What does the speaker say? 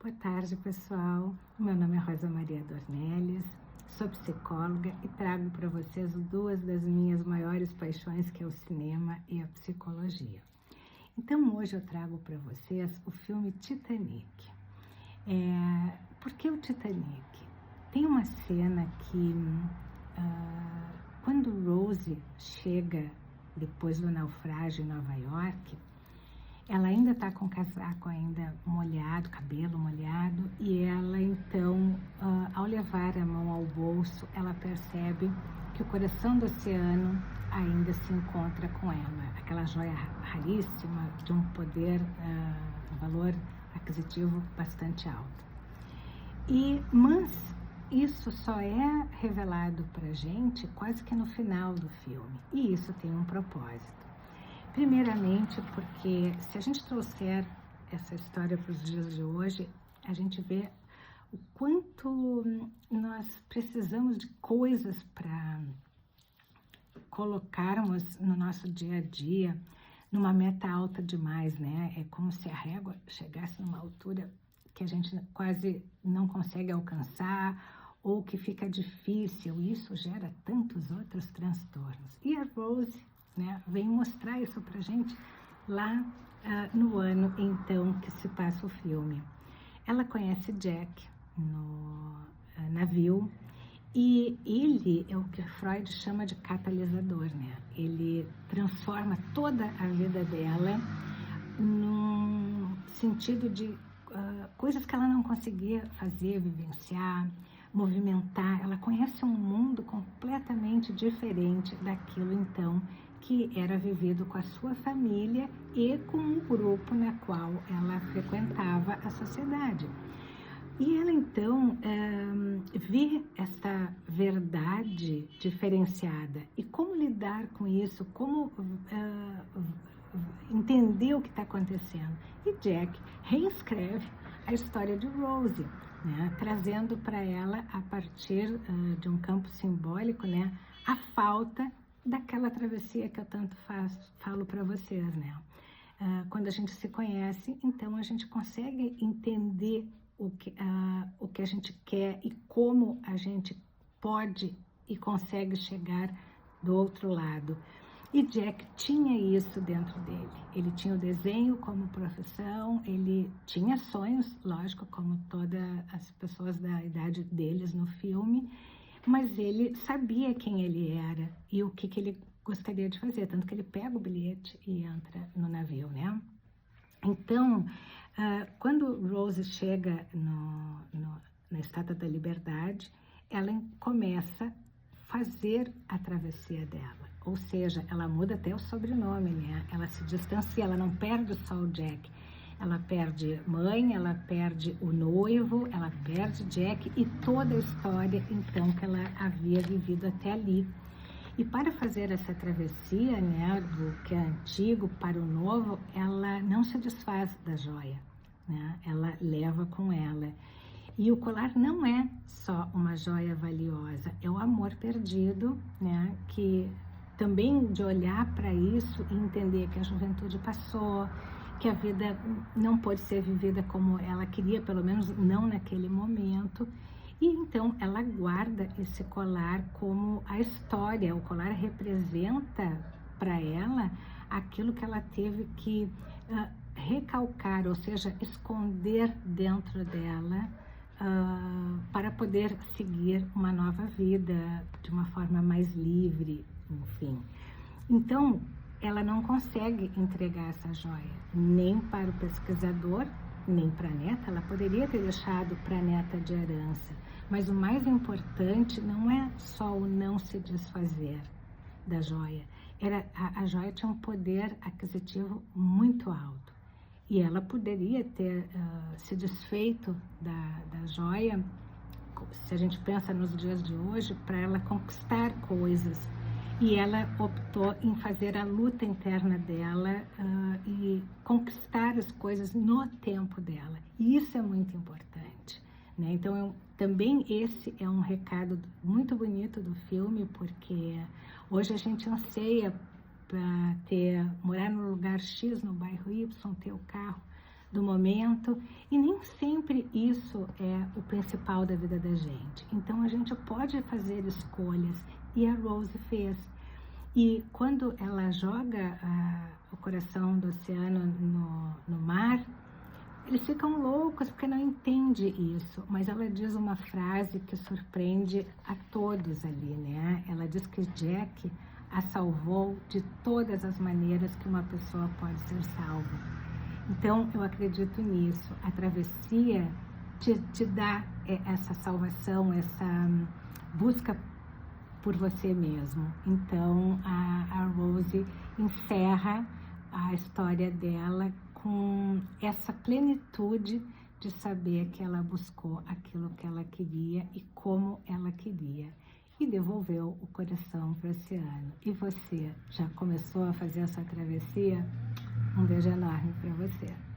Boa tarde, pessoal. Meu nome é Rosa Maria Dornelles, sou psicóloga e trago para vocês duas das minhas maiores paixões, que é o cinema e a psicologia. Então, hoje eu trago para vocês o filme Titanic. Por que o Titanic? Tem uma cena que, quando Rose chega depois do naufrágio em Nova York, ela ainda está com o casaco ainda molhado, cabelo molhado, e ela então, ao levar a mão ao bolso, ela percebe que o coração do oceano ainda se encontra com ela. Aquela joia raríssima, de um poder, um valor aquisitivo bastante alto. Mas isso só é revelado pra gente quase que no final do filme, e isso tem um propósito. Primeiramente porque se a gente trouxer essa história para os dias de hoje, a gente vê o quanto nós precisamos de coisas para colocarmos no nosso dia a dia numa meta alta demais, né? É como se a régua chegasse numa altura que a gente quase não consegue alcançar ou que fica difícil. Isso gera tantos outros transtornos. E a Rose, né, vem mostrar isso pra gente lá no ano então que se passa o filme. Ela conhece Jack no navio, e ele é o que Freud chama de catalisador, né? Ele transforma toda a vida dela num sentido de coisas que ela não conseguia fazer, vivenciar, movimentar. Ela conhece um mundo completamente diferente daquilo então que era vivido com a sua família e com o grupo na qual ela frequentava a sociedade. E ela então vê essa verdade diferenciada. E como lidar com isso, como entender o que está acontecendo. E Jack reescreve a história de Rose, né, trazendo para ela, a partir de um campo simbólico, né, a falta daquela travessia que eu tanto falo para vocês, né? Quando a gente se conhece, então a gente consegue entender o que a gente quer e como a gente pode e consegue chegar do outro lado. E Jack tinha isso dentro dele. Ele tinha o desenho como profissão, ele tinha sonhos, lógico, como todas as pessoas da idade deles no filme, mas ele sabia quem ele era e o que ele gostaria de fazer, tanto que ele pega o bilhete e entra no navio, né? Então, quando Rose chega na Estátua da Liberdade, ela começa a fazer a travessia dela, ou seja, ela muda até o sobrenome, né? Ela se distancia, ela não perde só o Jack, ela perde mãe, ela perde o noivo, ela perde Jack e toda a história então que ela havia vivido até ali. E para fazer essa travessia, né, do que é antigo para o novo, ela não se desfaz da joia, né? Ela leva com ela. E o colar não é só uma joia valiosa, é o amor perdido, né? Que também de olhar para isso e entender que a juventude passou, que a vida não pode ser vivida como ela queria, pelo menos não naquele momento. E então ela guarda esse colar como a história. O colar representa para ela aquilo que ela teve que recalcar, ou seja, esconder dentro dela para poder seguir uma nova vida de uma forma mais livre, enfim. Então, ela não consegue entregar essa joia, nem para o pesquisador, nem para a neta. Ela poderia ter deixado para a neta de herança, mas o mais importante não é só o não se desfazer da joia. A joia tinha um poder aquisitivo muito alto, e ela poderia ter se desfeito da joia, se a gente pensa nos dias de hoje, para ela conquistar coisas. E ela optou em fazer a luta interna dela e conquistar as coisas no tempo dela. E isso é muito importante, né? Então, também esse é um recado muito bonito do filme, porque hoje a gente anseia para morar no lugar X, no bairro Y, ter o carro do momento, e nem sempre isso é o principal da vida da gente. Então a gente pode fazer escolhas, e a Rose fez. E quando ela joga o coração do oceano no mar, eles ficam loucos porque não entendem isso, mas ela diz uma frase que surpreende a todos ali, né? Ela diz que Jack a salvou de todas as maneiras que uma pessoa pode ser salva. Então, eu acredito nisso. A travessia te dá essa salvação, essa busca por você mesmo. Então, a Rose encerra a história dela com essa plenitude de saber que ela buscou aquilo que ela queria e como ela queria, e devolveu o coração para o oceano. E você já começou a fazer essa travessia? Um beijo enorme para você.